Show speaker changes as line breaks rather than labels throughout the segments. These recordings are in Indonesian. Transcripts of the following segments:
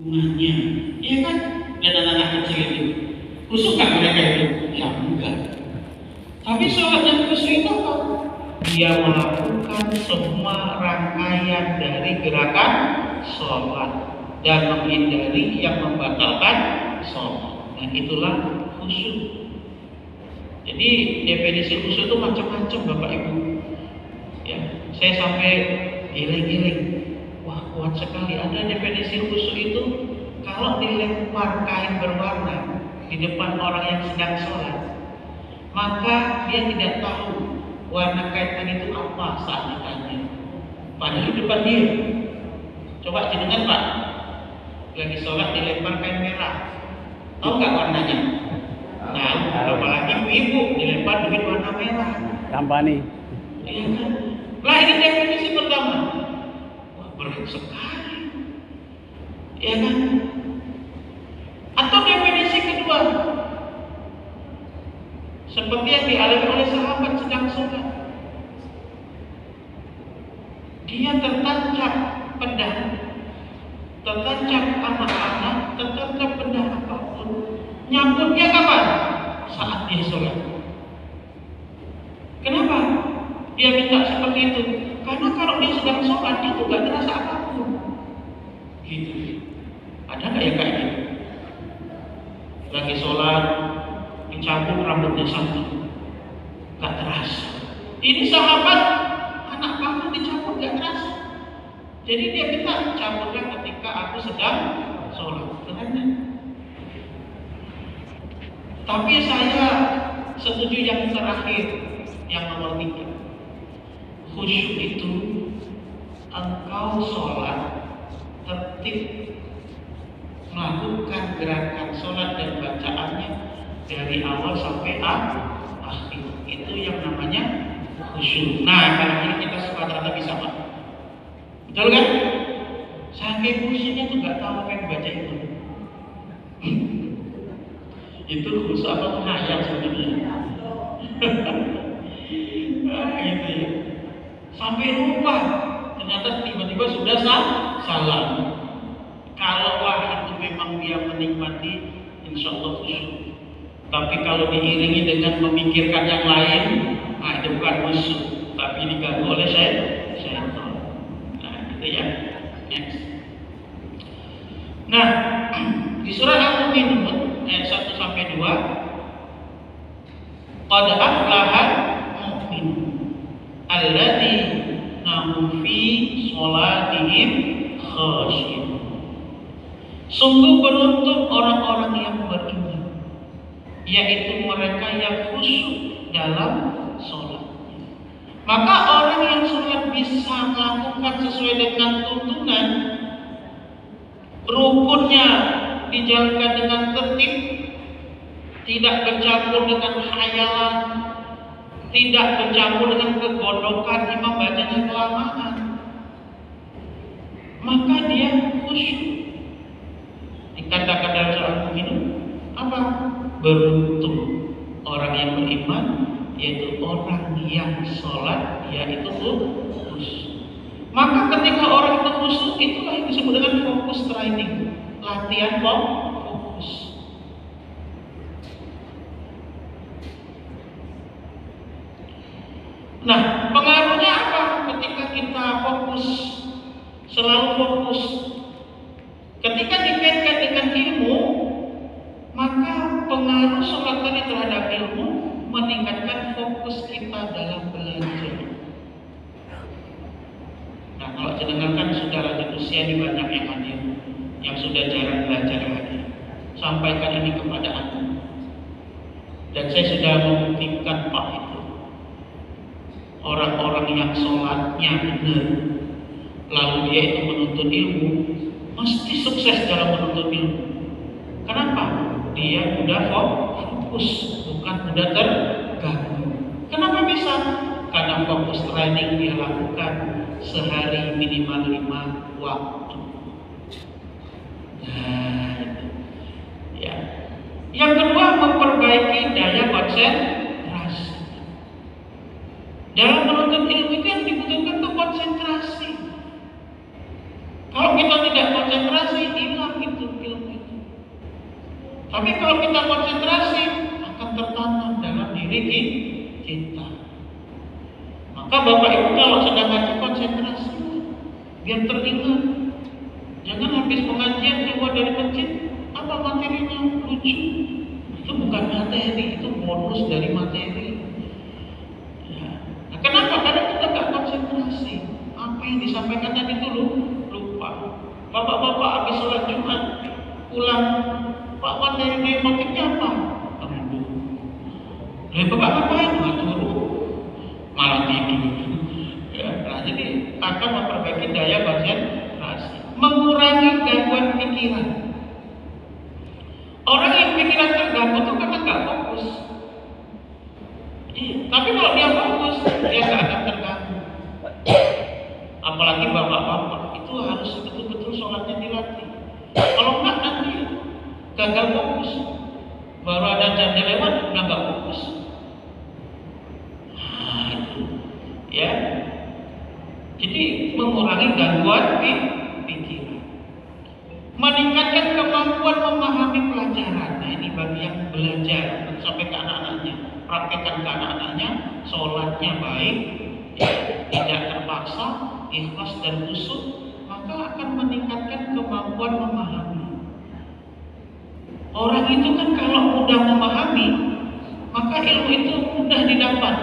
rumahnya, ya kan? Dan anak-anak kecil itu khusyuk nggak mereka itu? Ya enggak. Tapi sholat yang khusyuk itu apa? Dia melakukan semua rangkaian dari gerakan sholat dan menghindari yang membatalkan sholat. Nah itulah khusyuk. Jadi definisi khusyuk itu macam-macam Bapak Ibu. Ya, saya sampai giling-giling. Wah kuat sekali. Ada definisi khusyuk itu kalau dilempar kain berwarna di depan orang yang sedang sholat, maka dia tidak tahu warna kain itu apa saat ditanya. Padahal di depan dia. Coba jenengan Pak, lagi sholat dilempar kain merah, tahu nggak warnanya? Tahu. Apalagi ibu-ibu dilempar duit warna merah.
Kampani.
Iya kan? Lah ini definisi pertama. Wah berat sekali. Iya kan? Atau definisi kedua, seperti yang dialami oleh sahabat sedang sholat. Dia tertancap pedang, tertancap anak-anak, tertancap pedang apapun. Nyambutnya kapan? Saat dia sholat. Kenapa dia minta seperti itu? Karena kalau dia sedang sholat dia tuh gak terasa apapun. Gitu. Ada nggak ya kayak gitu? Lagi sholat dicabut rambutnya satu, gak terasa. Ini sahabat anak kamu dicabut gak terasa. Jadi dia minta cabutnya ketika aku sedang sholat. Keren. Tapi saya setuju yang terakhir, yang nomor 3. Khusyuk itu engkau sholat tertib, melakukan gerakan sholat dan bacaannya dari awal sampai akhir. Itu yang namanya khusyuk. Nah, kalau ini kita rata-rata bisa Pak. Betul kan? Saking khusyuknya tuh gak tahu apa yang baca itu. Itu khusyuk apa menghayal sebenarnya. Nah, gitu ya. Sampai lupa, ternyata tiba-tiba sudah salah. Kalaulah itu memang dia menikmati, insya Allah khusyuk. Tapi kalau diiringi dengan memikirkan yang lain, nah itu bukan khusyuk, tapi diganggu oleh syaitan. Nah, gitu ya. Next. Nah, di surah Al-Mu'minun ayat 1 sampai 2, qad aflahal mu'min alladzina hum fi sholatihim khashi'un. Sungguh beruntung orang-orang yang beriman, yaitu mereka yang khusyuk dalam sholatnya. Maka orang yang sholat bisa melakukan sesuai dengan tuntunan, rukunnya dijalankan dengan tertib, tidak bercampur dengan khayalan, tidak bercampur dengan kegondokan imam bacanya kelamaan, maka dia khusyuk. Dikatakan dalam surah Al-Mu'minun apa? Beruntung orang yang beriman, yaitu orang yang sholat dia itu khusyuk. Maka ketika orang itu khusyuk, itulah yang disebut dengan fokus training, latihan fokus. Nah, pengaruhnya apa ketika kita fokus, selalu fokus? Ketika dikaitkan dengan ilmu, maka pengaruh sholat tadi terhadap ilmu meningkatkan fokus kita dalam belajar. Nah, kalau jenengan kan sudah lanjut usia, ini banyak yang hadir, yang sudah jarang belajar lagi. Sampaikan ini kepada Anda. Dan saya sudah membuktikan Pak itu. Orang-orang yang sholatnya benar, lalu dia itu menuntut ilmu, mesti sukses dalam menuntut ilmu. Kenapa? Dia mudah fokus, bukan mudah terganggu. Kenapa bisa? Karena fokus training dia lakukan sehari minimal 5 waktu. Nah, itu. Ya. Yang kedua, memperbaiki daya konsentrasi. Dalam menuntut ilmu itu yang dibutuhkan itu konsentrasi. Kalau kita tidak konsentrasi, hilang itu. Tapi kalau kita konsentrasi, akan tertanam dalam diri kita. Maka Bapak Ibu kalau sedang ngaji konsentrasi, biar teringat. Jangan habis pengajian keluar dari masjid, apa materinya lucu. Itu bukan materi, itu bonus dari materi. Ya. Nah, kenapa? Karena kita nggak konsentrasi. Apa yang disampaikan tadi itu lupa. Bapak-bapak habis sholat Jumat pulang, Pak materi maksudnya apa? Tunggu. Bapak ngapain? Tunggu. Malah tidur. Ya, nah jadi akan memperbaiki daya konsentrasi, mengurangi gangguan pikiran. Orang yang pikiran terganggu itu karena nggak fokus. Tapi kalau dia fokus, dia nggak akan terganggu. Apalagi bapak-bapak itu harus betul-betul sholatnya dilatih. Kalau nggak nanti gagal fokus. Baru ada jam lewat udah nggak fokus. Nah itu, ya. Jadi mengurangi gangguan pikiran, meningkatkan kemampuan memahami pelajaran. Nah ini bagi yang belajar sampai ke anak-anaknya, praktekkan ke anak-anaknya, sholatnya baik, tidak terpaksa, ikhlas dan khusyuk, maka akan meningkatkan kemampuan memahami. Orang itu kan kalau mudah memahami, maka ilmu itu mudah didapat.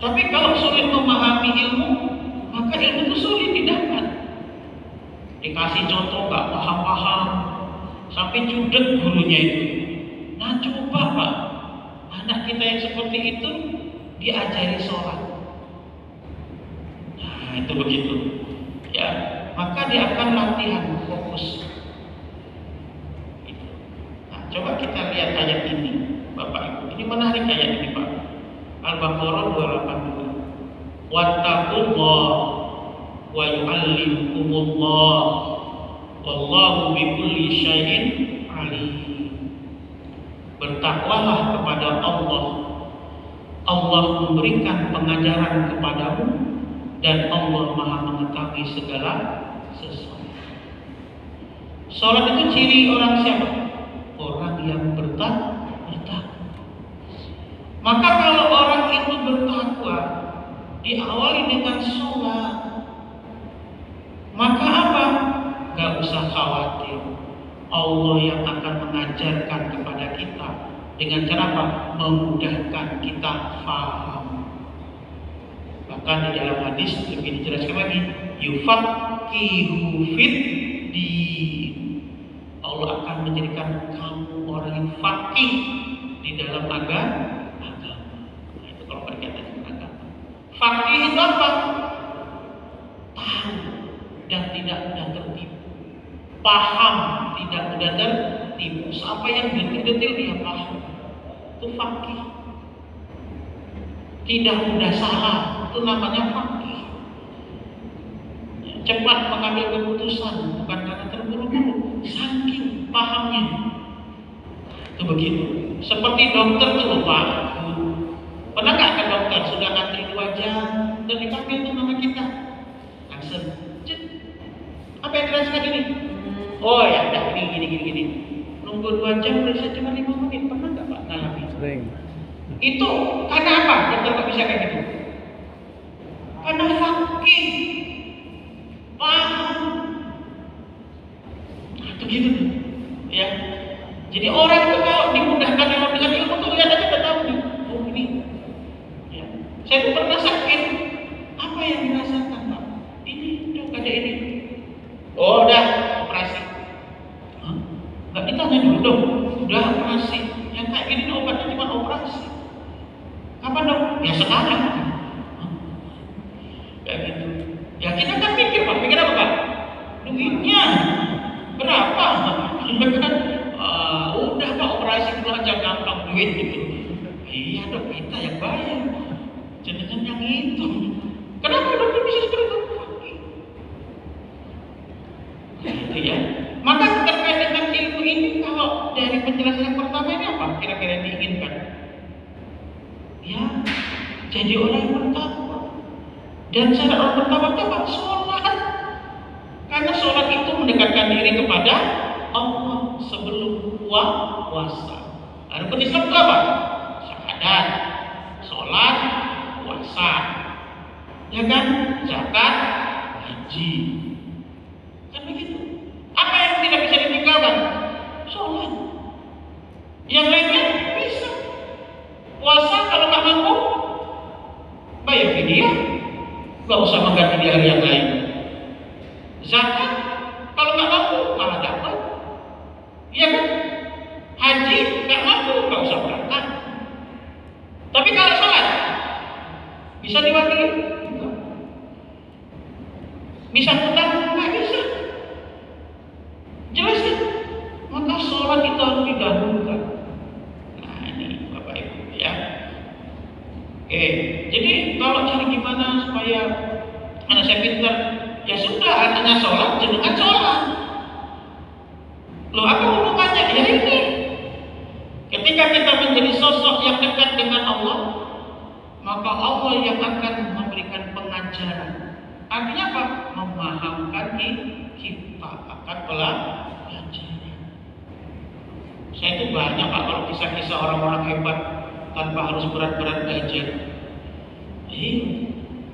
Tapi kalau sulit memahami ilmu, maka ilmu itu sulit didapat. Dikasih contoh gak paham-paham, sampai judek gurunya itu. Nah coba Pak, anak kita yang seperti itu diajari sholat. Nah itu begitu, ya. Maka dia akan latihan fokus. Nah coba kita lihat ayat ini, Bapak Ibu. Ini menarik ayat ini Pak. Al-Baqarah 282. Wattaqullah wa yu'allimkumullah wallahu bikulli syai'in alim. Bertakwalah kepada Allah. Allah memberikan pengajaran kepadamu dan Allah Maha mengetahui segala sesuatu. Salat itu ciri orang siapa? Orang yang bertakwa. Maka kalau orang itu bertakwa, diawali dengan sholat, maka apa? Gak usah khawatir, Allah yang akan mengajarkan kepada kita dengan cara apa? Memudahkan kita faham. Bahkan di dalam hadis lebih dijelaskan lagi, yufaqihu fid din. Allah akan menjadikan kamu orang yang faqih di dalam agama. Itu kalau berkaitan dengan agama. Faqih itu apa? Tahu dan tidak mudah tertipu. Paham, tidak mudah tertipu. Apa yang detail-detail dia paham. Itu faqih. Tidak mudah salah. Itu namanya faqih. Cepat mengambil keputusan, bukan karena terburu-buru, saking pahamnya. Itu begitu. Seperti dokter itu lupa. Pernah nggak ke dokter sudah ngantri 2 jam dan dipanggil tuh nama kita? Langsung, apa yang dirasakan ini? Oh ya, udah gini. Nunggu 2 jam periksa cuma 5 menit. Pernah nggak Pak ngalamin? Sering. Itu karena apa? Dokter kok bisa kayak gitu? Karena faqih, paham. Nah, itu gitu tuh, ya. Jadi orang itu kalau dimudahkan dengan ilmu tuh lihat aja udah tahu nih. Oh ini, ya. Saya tuh pernah sakit. Apa yang dirasakan Pak? Ini, tuh ada ini. Oh udah operasi. Hah? Gak ditanya dulu dong. Udah operasi. Yang kayak gini obatnya cuma operasi. Kapan dong? Ya sekarang. Kayak gitu. Ya kita kan pikir Pak. Pikir apa Pak? Duitnya berapa? Udah Pak operasi dulu aja gampang duit gitu. Iya dong kita yang bayar. Jenengan yang hitung. Kenapa dokter bisa seperti itu? Gitu ya. Maka terkait dengan ilmu ini kalau dari penjelasan yang pertama ini apa kira-kira yang diinginkan? Ya, jadi orang yang bertakwa. Dan cara orang bertakwa itu apa? Sholat. Karena sholat itu mendekatkan diri kepada Allah sebelum puasa. Rukun Islam itu apa? Syahadat, sholat, puasa, ya kan? Zakat, haji, kan begitu. Apa yang tidak bisa ditinggalkan? Sholat. Yang lainnya bisa. Puasa kalau nggak mampu, bayar fidyah, nggak usah mengganti di hari yang lain. Zakat kalau nggak mampu malah dapat, iya kan? Haji nggak mampu nggak usah berangkat. Tapi kalau sholat bisa diwakili, bisa utang nggak bisa. Jelas kan? Maka sholat itu harus didahulukan. Nah ini Bapak Ibu ya. Oke, jadi kalau cari gimana supaya anak saya pintar, ya sudah, anaknya sholat, jenengan sholat. Loh apa hubungannya? Ya ini, ketika kita menjadi sosok yang dekat dengan Allah, maka Allah yang akan memberikan pengajaran. Artinya apa? Memahamkan kita akan pelajaran. Saya itu banyak Pak kalau kisah-kisah orang-orang hebat tanpa harus berat-berat belajar.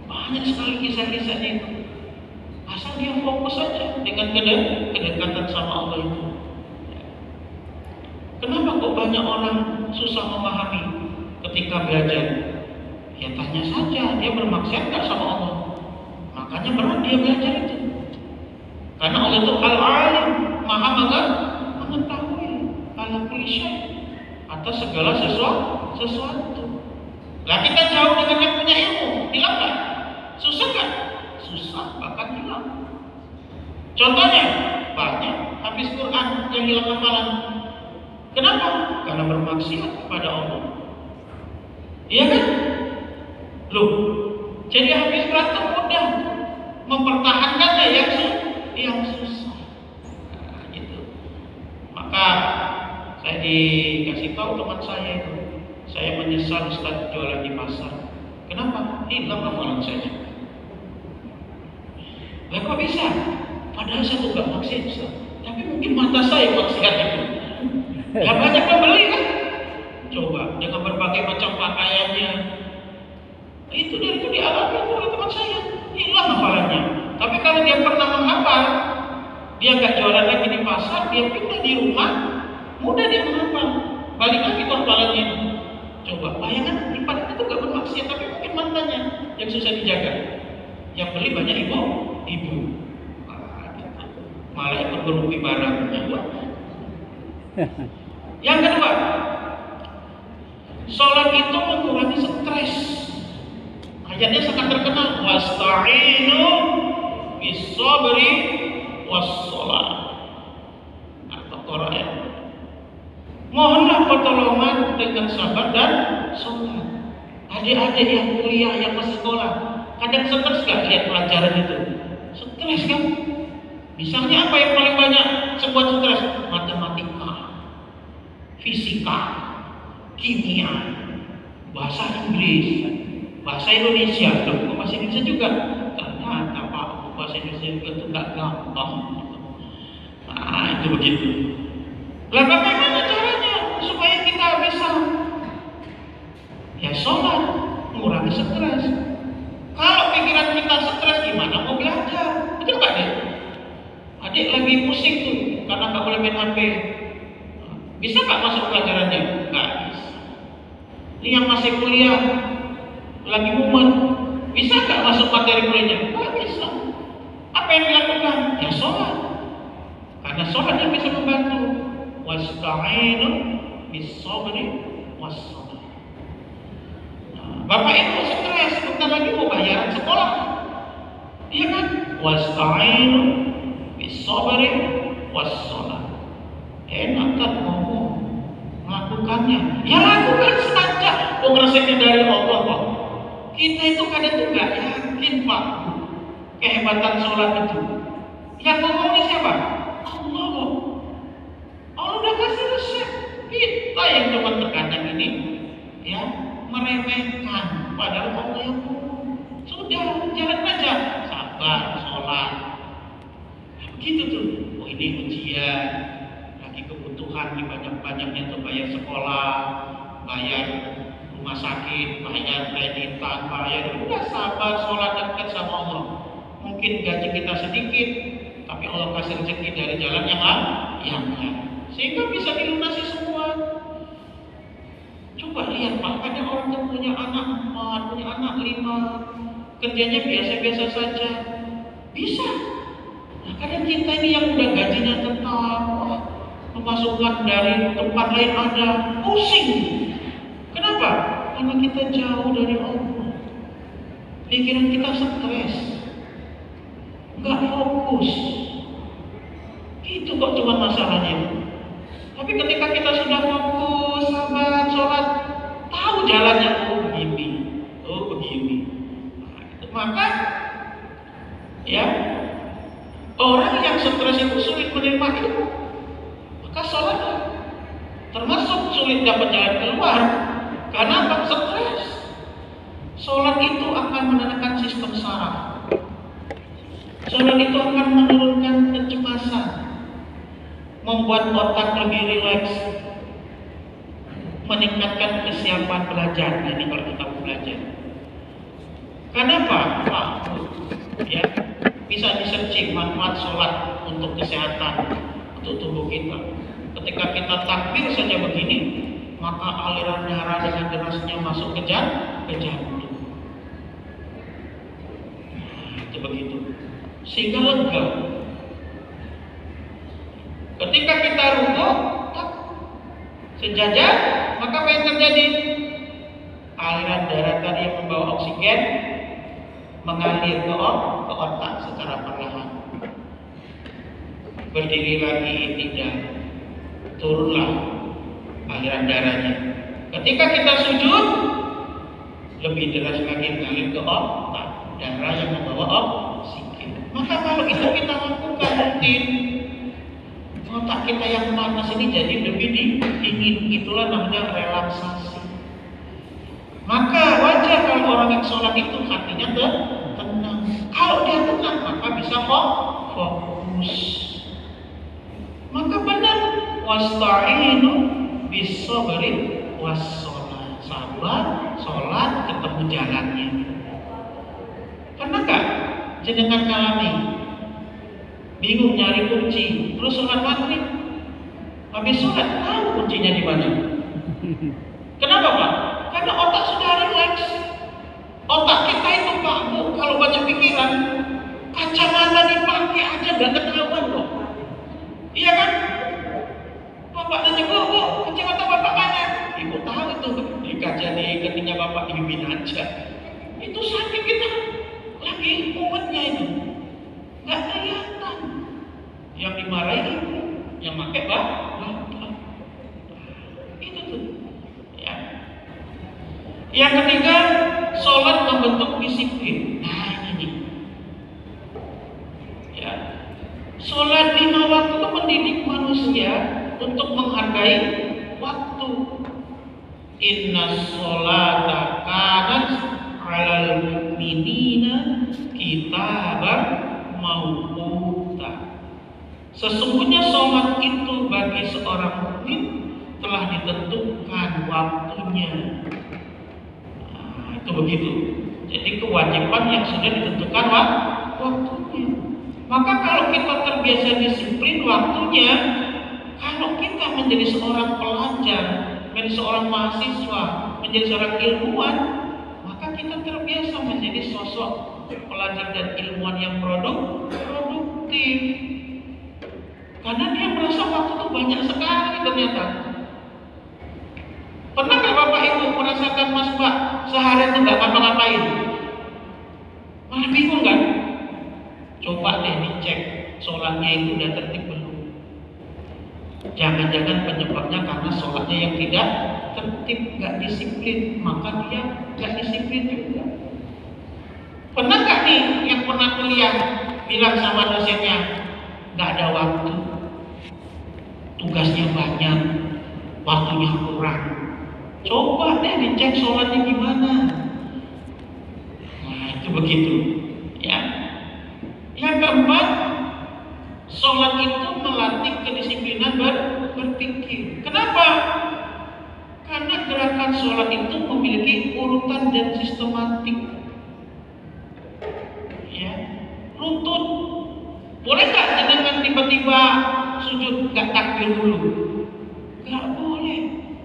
Banyak sekali kisah-kisahnya itu. Asal dia fokus saja dengan kedekatan sama Allah itu. Kenapa kok banyak orang susah memahami ketika belajar? Ya tanya saja, dia bermaksiat nggak sama Allah? Makanya berat dia belajar itu. Karena Allah itu al-alim, maha mengetahui ala kulli syai', atas segala sesuatu. Lah kita jauh dengan yang punya ilmu, hilang nggak? Susah nggak? Susah, bahkan hilang. Contohnya banyak habis Quran yang hilang hafalan. Kenapa? Karena bermaksiat kepada Allah. Iya kan? Loh, jadi habis Quran itu mudah, mempertahankannya yang susah. Nah, gitu. Maka saya dikasih tahu teman saya itu, saya menyesal Ustaz jualan di pasar. Kenapa? Hilang amalan saya. Lah kok bisa? Padahal saya tuh gak maksiat Ustaz. Tapi mungkin mata saya maksiat itu. Ya banyak pembeli kan? Coba dengan berbagai macam pakaiannya. Itu dari itu dialami oleh teman saya. Hilang hafalannya. Tapi kalau dia pernah menghafal, dia nggak jualan lagi di pasar, dia pindah di rumah, mudah dia menghafal. Balik lagi ke hafalannya. Coba bayangkan di padang itu gak bermaksiat, tapi mungkin mantannya yang susah dijaga. Yang beli banyak ibu. Malah ikut berumpi barangnya. Yang kedua, sholat itu mengurangi stres. Ayatnya sangat terkenal, wasta'inu bis-sabri was-shalah. Atau Quran. Mohonlah pertolongan dengan sabar dan sholat. Adik-adik yang kuliah, yang masih sekolah, kadang stres gak lihat pelajaran itu? Stres kan? Misalnya apa yang paling banyak sebuah stres? Matematika, fisika, kimia, bahasa Inggris, bahasa Indonesia. Loh, bahasa Indonesia juga? Ternyata Pak, bahasa Indonesia juga itu gak gampang. Nah, itu begitu. Lah bagaimana caranya supaya kita bisa? Ya sholat, mengurangi stres. Kalau pikiran kita stres, gimana mau belajar? Betul gak deh? Adik lagi pusing tuh karena gak boleh main HP. Bisa gak masuk pelajarannya? Gak bisa. Ini yang masih kuliah lagi mumet, bisa gak masuk materi kuliahnya? Gak bisa. Apa yang dilakukan? Ya sholat. Karena sholat yang bisa membantu. Wasta'inu bis-sabri was-shalah. Bapak Ibu stres, bentar lagi mau bayaran sekolah. Iya kan? Wasta'inu bis-sabri was-shalah. Enak kan ngomong, melakukannya. Ya lakukan saja. Resepnya dari Allah kok. Kita itu kadang tuh gak yakin Pak kehebatan sholat itu. Yang ngomongnya siapa? Allah. Allah udah kasih resep. Kita yang cuma terkadang ini ya meremehkan, padahal Allah yang ngomong. Sudah, jalan aja, sabar, sholat. Begitu tuh. Oh ini ujian, lagi kebutuhan. kebutuhan banyak-banyaknya untuk bayar sekolah, bayar rumah sakit, bayar kreditan, bayar, udah sabar, sholat dekat sama Allah. Mungkin gaji kita sedikit, tapi Allah kasih rezeki dari jalan yang lain, sehingga bisa dilunasi semua. Coba lihat, Pak, ada orang yang punya anak 4, punya anak 5, kerjanya biasa-biasa saja, bisa. Nah, kadang kita ini yang udah gajinya tetap, pemasukan dari tempat lain ada, pusing. Kenapa? Karena kita jauh dari Allah. Pikiran kita stres, nggak fokus. Itu kok cuma masalahnya. Tapi ketika kita sudah fokus, sabar, sholat, tahu jalannya, oh begini. Nah, maka ya, orang yang stres itu sulit menerima itu, maka sholat termasuk sulit dapat jalan keluar. Karena apa? Stres. Sholat itu akan menenangkan sistem saraf. Sholat itu akan menurunkan kecemasan, membuat otak lebih rileks, meningkatkan kesiapan belajar. Nah, ini kalau kita belajar. Kenapa? Pak, ya, bisa di-searching manfaat sholat untuk kesehatan, untuk tubuh kita. Ketika kita takbir saja begini, maka aliran darah dengan derasnya masuk ke jantung. Itu begitu. Sehingga lega. Ketika kita rukuk, sejajar, maka apa yang terjadi? Aliran darah tadi yang membawa oksigen mengalir ke otak secara perlahan. Berdiri lagi tidak, turunlah aliran darahnya. Ketika kita sujud, lebih deras lagi mengalir ke otak, darah yang membawa oksigen. Maka kalau itu kita lakukan rutin, otak kita yang panas ini jadi lebih dingin. Itulah namanya relaksasi. Maka wajar kalau orang yang sholat itu hatinya tenang. Kalau dia tenang, maka bisa fokus. Maka benar, wasta'inu bis-sabri was-sholat. Sabar, sholat, ketemu jalannya. Pernah gak jenengan ngalami bingung nyari kunci, terus sholat maghrib, habis sholat tahu kuncinya di mana? Kenapa, Pak? Karena otak sudah rileks. Otak kita itu, Pak, kalau banyak pikiran, kacamata dipakai aja gak ketahuan kok. Iya kan? Bapak nanya, bu, kacamata bapak mana? Ibu tahu itu di kaca di keningnya bapak dibimbing aja. Itu saking kita lagi kuatnya itu, nggak kelihatan. Yang dimarahi ibu, yang pakai bapak. Itu tuh. Ya. Yang ketiga, sholat membentuk disiplin. Nah ini. Ya. Sholat 5 waktu itu mendidik manusia untuk menghargai waktu. Inna sholata kanat 'alal mu'minina kitaban mauquta. Sesungguhnya sholat itu bagi seorang mukmin telah ditentukan waktunya. Nah, itu begitu. Jadi kewajiban yang sudah ditentukan waktunya. Maka kalau kita terbiasa disiplin waktunya, kalau kita menjadi seorang pelajar, menjadi seorang mahasiswa, menjadi seorang ilmuwan, maka kita terbiasa menjadi sosok pelajar dan ilmuwan yang produktif. Karena dia merasa waktu itu banyak sekali ternyata. Pernah nggak Bapak Ibu merasakan Mas Pak seharian itu nggak ngapa-ngapain? Malah bingung kan? Coba deh dicek sholatnya itu udah tertib belum? Jangan-jangan penyebabnya karena sholatnya yang tidak tertib, nggak disiplin, maka dia nggak disiplin juga. Pernah nggak nih yang pernah kuliah bilang sama dosennya nggak ada waktu, tugasnya banyak, waktunya kurang? Coba deh dicek sholatnya gimana. Nah itu begitu, ya. Yang keempat, sholat itu melatih kedisiplinan berpikir. gerakan sholat itu memiliki urutan dan sistematik. Ya, runtut. Boleh nggak dengan tiba-tiba sujud nggak takbir dulu? Nggak boleh.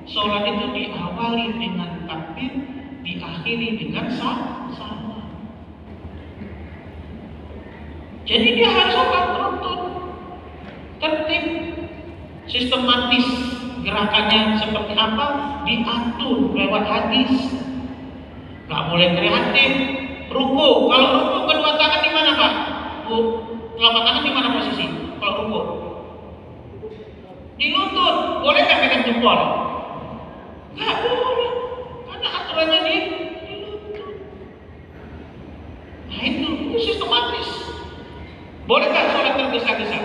Sholat itu diawali dengan takbir, diakhiri dengan salam. Jadi dia harus sholat runtut, tertib, sistematis. Gerakannya seperti apa diatur lewat hadis. Nggak boleh kreatif. Ruku, kalau ruku kedua tangan di mana Pak? Telapak tangan di mana posisi? Kalau ruku di lutut, boleh nggak pegang jempol? Nggak boleh, karena aturannya di lutut. Nah itu sistematis. Boleh nggak sholat tergesa-gesa?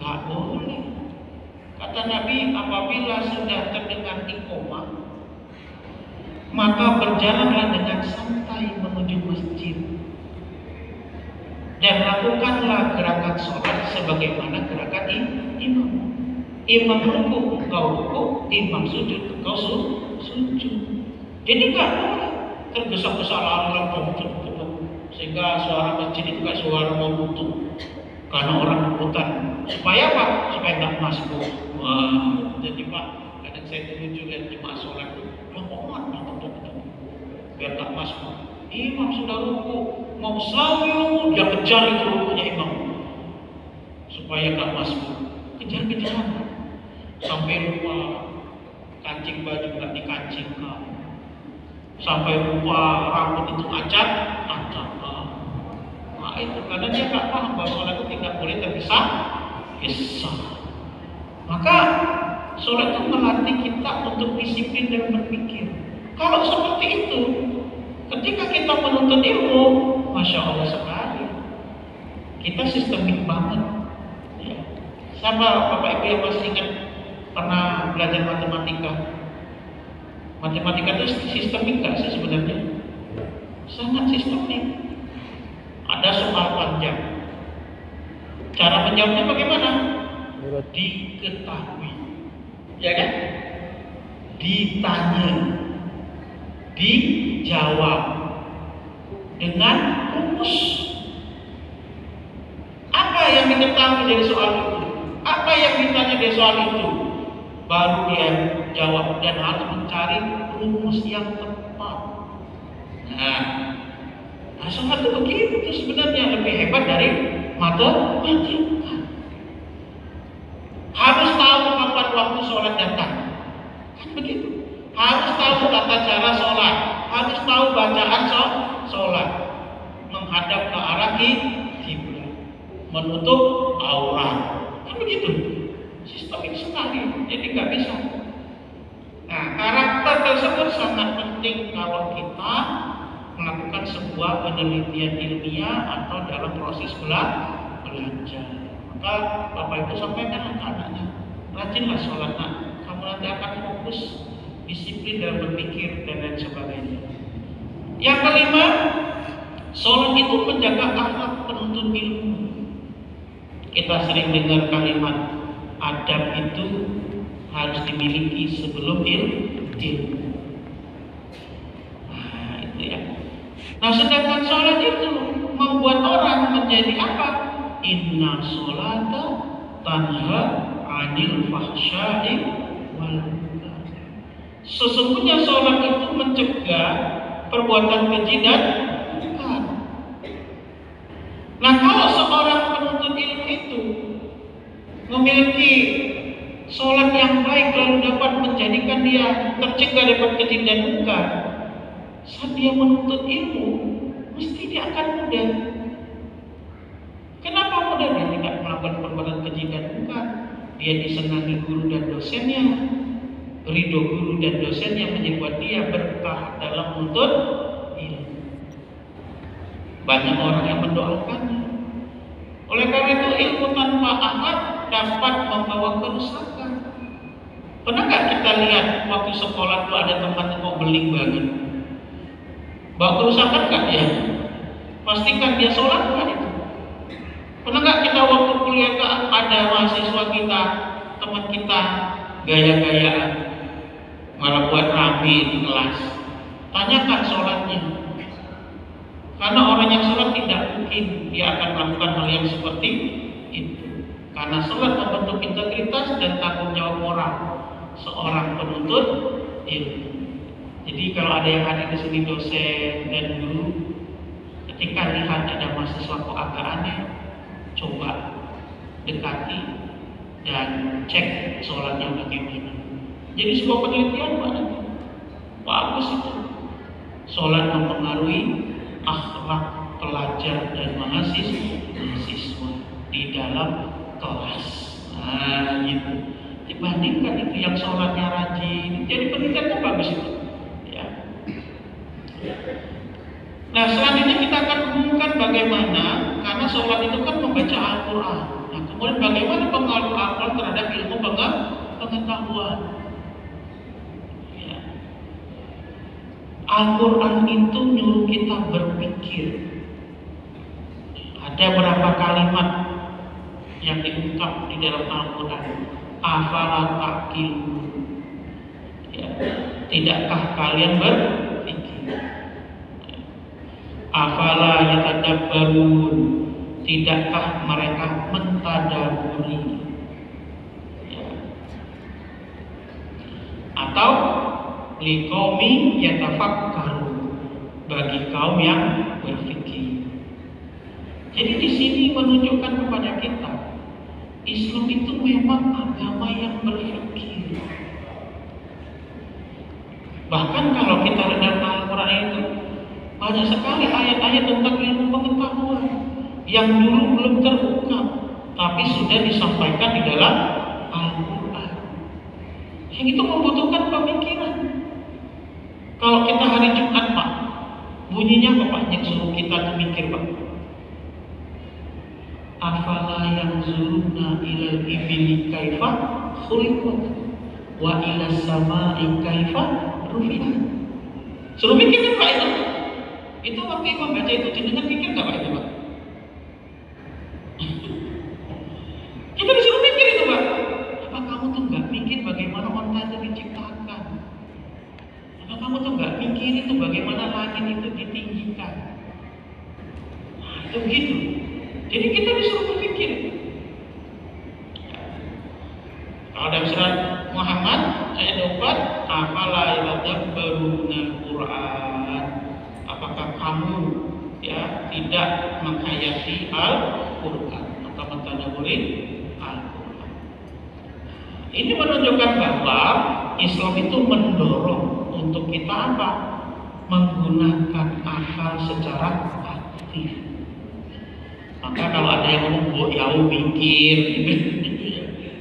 Nggak boleh. Kata Nabi, apabila sudah terdengar iqamah, maka berjalanlah dengan santai menuju masjid dan lakukanlah gerakan sholat sebagaimana gerakan imam. Imam ruku, engkau ruku; imam sujud, engkau sujud. Jadi nggak boleh tergesa-gesa lari sehingga suara masjid itu kayak suara mau runtuh karena orang rebutan. Supaya apa? Supaya nggak masuk. Jadi Pak, kadang saya terlucu lihat jemaah sholat itu biar tak masuk. Imam sudah ruku, mau sawi dia kejar itu rukunya imam supaya tak masuk. Kejar-kejaran sampai lupa kancing baju nggak dikancingkan, sampai lupa rambut itu acak. Nah itu karena dia nggak paham bahwa sholat itu tidak boleh tergesa-gesa. Maka sholat itu melatih kita untuk disiplin dan berpikir. Kalau seperti itu, ketika kita menuntut ilmu, Masya Allah sekali, kita sistemik banget. Ya. Sama Bapak Ibu yang masih ingat pernah belajar matematika. Matematika itu sistemik nggak sih sebenarnya? Sangat sistemik. Ada soal panjang. Cara menjawabnya bagaimana? Diketahui, ya kan? Ditanya, dijawab dengan rumus. Apa yang diketahui dari soal itu? Apa yang ditanya dari soal itu? Baru dia jawab dan harus mencari rumus yang tepat. Nah, sholat itu begitu sebenarnya, lebih hebat dari matematika. Harus tahu kapan waktu sholat datang, kan begitu. Harus tahu tata cara sholat, harus tahu bacaan sholat, menghadap ke arah kiblat, menutup aurat, kan begitu. Sistemik sekali, jadi nggak bisa. Nah, karakter tersebut sangat penting kalau kita melakukan sebuah penelitian ilmiah atau dalam proses belajar. Maka Bapak Ibu sampaikan anak-anaknya, rajinlah sholat nak, kamu nanti akan fokus, disiplin dalam berpikir dan lain sebagainya. Yang kelima, sholat itu menjaga akhlak penuntut ilmu. Kita sering dengar kalimat adab itu harus dimiliki sebelum ilmu. Nah itu ya. Nah sedangkan sholat itu membuat orang menjadi apa? Inna sholata tanha anil fahsya'i wal munkar. Sesungguhnya sholat itu mencegah perbuatan keji dan munkar. Nah kalau seorang penuntut ilmu itu memiliki sholat yang baik lalu dapat menjadikan dia tercegah dari keji dan munkar, saat dia menuntut ilmu mesti dia akan mudah. Kenapa mudah? Dia tidak melakukan perbuatan keji dan munkar. Dia disenangi guru dan dosennya, ridho guru dan dosen yang membuat dia berkah dalam menuntut ilmu. Banyak orang yang mendoakannya. Oleh karena itu ilmu tanpa akhlak dapat membawa kerusakan. Pernah nggak kita lihat waktu sekolah itu ada teman yang mau beling banget, bawa kerusakan nggak dia? Pastikan dia sholat nggak itu. Pernah nggak kita waktu kuliah ada mahasiswa kita, teman kita gaya-gayaan, malah buat rame di kelas. Tanyakan sholatnya. Karena orang yang sholat tidak mungkin dia akan melakukan hal yang seperti itu. Karena sholat membentuk integritas dan tanggung jawab moral seorang penuntut ilmu. Jadi kalau ada yang hadir di sini dosen dan guru, ketika lihat ada mahasiswa kok agak aneh, coba dekati dan cek sholatnya bagaimana. Jadi sebuah penelitian bagus itu. Sholat mempengaruhi akhlak pelajar dan mahasiswa di dalam kelas. Nah, gitu. Dibandingkan itu yang sholatnya rajin, jadi penelitiannya bagus itu. Ya. Nah, selanjutnya kita akan umumkan bagaimana, karena sholat itu kan membaca Al-Quran. Nah, kemudian bagaimana pengaruh Al-Quran terhadap ilmu pengetahuan. Ya. Al-Quran itu nyuruh kita berpikir. Ada berapa kalimat yang diungkap di dalam Al-Quran. Afala ta'qilun. Ya. Tidakkah kalian berpikir? Afala yatadabbarun. Tidakkah mereka mentadaburi? Ya. Atau liqaumi yatafakkarun, bagi kaum yang berpikir. Jadi di sini menunjukkan kepada kita, Islam itu memang agama yang berpikir. Bahkan kalau kita lihat dalam Al-Quran itu banyak sekali ayat-ayat tentang ilmu pengetahuan yang dulu belum terungkap, tapi sudah disampaikan di dalam Al-Quran. Yang itu membutuhkan pemikiran. Kalau kita hari Jumat, Pak, bunyinya apa, Pak? Yang suruh kita mikir, Pak. Afala yanzuruna ilal ibili kaifa khuliqat wa ilas samai kaifa rufi'at. Suruh mikir kan, Pak, itu. Itu waktu Imam baca itu jenengan pikir enggak, Pak, itu, Pak? Kita disuruh mikir itu, Pak. Apa kamu tuh enggak mikir bagaimana onta itu diciptakan? Apa kamu tuh enggak mikir itu bagaimana langit itu ditinggikan? Nah, itu begitu. Jadi kita disuruh berpikir. Kalau dalam surat Muhammad ayat 4, afala yatadabbaruna al-Qur'an. Apakah kamu tidak menghayati Al-Qur'an atau mentadaburi Al-Qur'an? Ini menunjukkan bahwa Islam itu mendorong untuk kita apa? Menggunakan akal secara aktif. Maka kalau ada yang ngomong, ya mikir, gitu.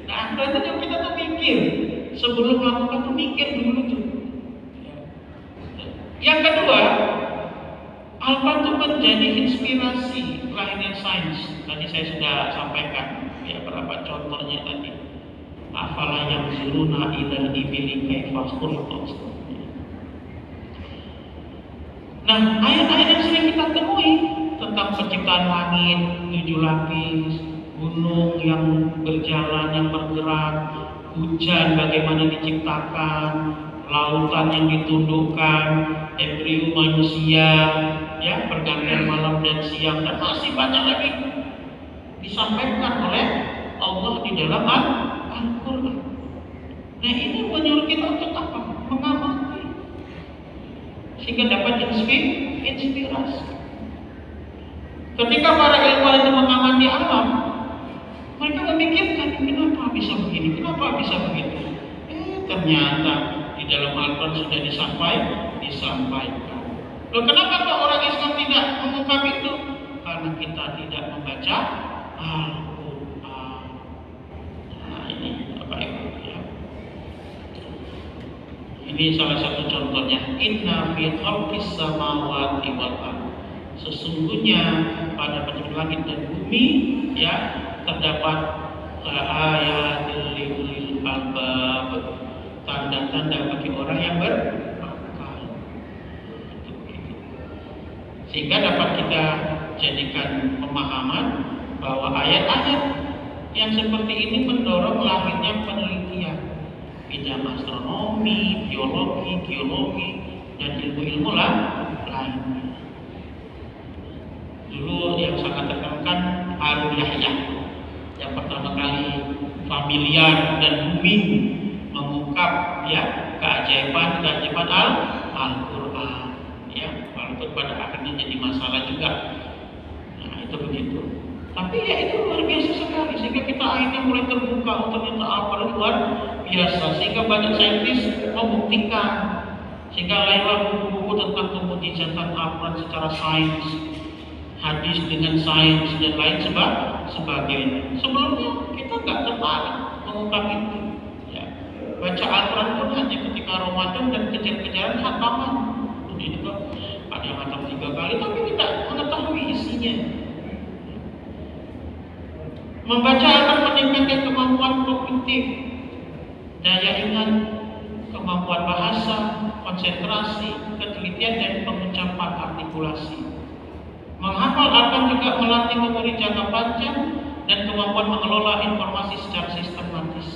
Nah, berarti kita tuh mikir sebelum melakukan tuh mikir dulu tuh. Yang kedua, Al-Quran itu menjadi inspirasi lahirnya sains. Tadi saya sudah sampaikan ya berapa contohnya tadi. Afala yanzuruna ilal ibili kaifa khuliqat. Nah, ayat-ayat yang sering kita temui tentang penciptaan langit, 7 lapis, gunung yang berjalan, yang bergerak, hujan bagaimana diciptakan, lautan yang ditundukkan, embrio manusia, ya pergantian malam dan siang, dan masih banyak lagi disampaikan oleh Allah di dalam Al-Quran. Nah, ini menyuruh kita untuk apa? Mengamati, sehingga dapat inspirasi. Ketika para ilmuwan itu mengamati alam, mereka memikirkan kenapa bisa begini, kenapa bisa begitu. Ternyata di dalam Al-Quran sudah disampaikan. Loh, kenapa kok orang Islam tidak mengungkap itu? Karena kita tidak membaca Al-Quran. Nah, ini Bapak Ibu ya. Ini salah satu contohnya. Inna fi khalqis samawati wal ardh. Sesungguhnya pada penciptaan langit dan bumi ya terdapat ayatul liul albab, tanda-tanda bagi orang yang berakal. Sehingga dapat kita jadikan pemahaman bahwa ayat-ayat yang seperti ini mendorong lahirnya penelitian bidang astronomi, biologi, geologi, dan ilmu-ilmu lainnya. Dulu yang sangat terkenal kan Harun Yahya, yang pertama kali familiar dan booming mengungkap ya keajaiban Al-Quran, ya, walaupun pada akhirnya jadi masalah juga. Nah itu begitu. Tapi ya itu luar biasa sekali, sehingga kita akhirnya mulai terbuka, oh ternyata apa luar biasa, sehingga banyak saintis membuktikan, sehingga lahirlah buku-buku tentang kemujizatan Al-Quran secara sains, hadis dengan sains dan lain sebagainya. Sebelumnya kita nggak tertarik mengungkap itu. Ya. Baca Al-Quran pun hanya ketika Ramadan dan kejar-kejaran khataman. Ini juga ada yang khatam 3 kali, tapi tidak mengetahui isinya. Membaca akan meningkatkan kemampuan kognitif, daya ingat, kemampuan bahasa, konsentrasi, ketelitian dan pengucapan artikulasi. Menghafal akan juga melatih memori jangka panjang dan kemampuan mengelola informasi secara sistematis.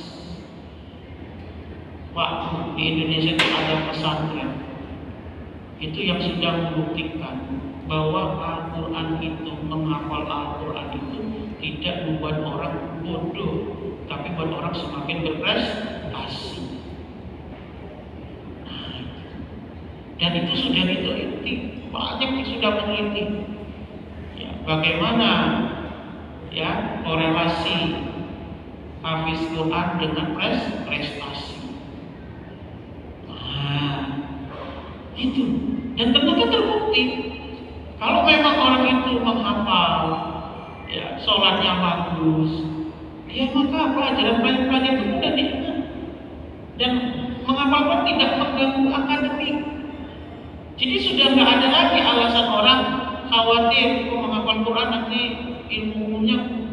Waktu di Indonesia itu ada pesantren, itu yang sudah membuktikan bahwa Al-Quran itu, menghafal Al-Quran itu tidak membuat orang bodoh, tapi membuat orang semakin berprestasi. Nah, dan itu sudah diteliti, banyak yang sudah meneliti. Ya, bagaimana ya korelasi hafiz Quran dengan prestasi. Nah, itu, dan ternyata terbukti. Kalau memang orang itu menghafal, ya sholatnya bagus, dia maka pelajaran itu mudah diingat, dan menghafal pun tidak mengganggu akademik. Jadi sudah nggak ada lagi alasan orang khawatir menghafal Quran nanti ilmunya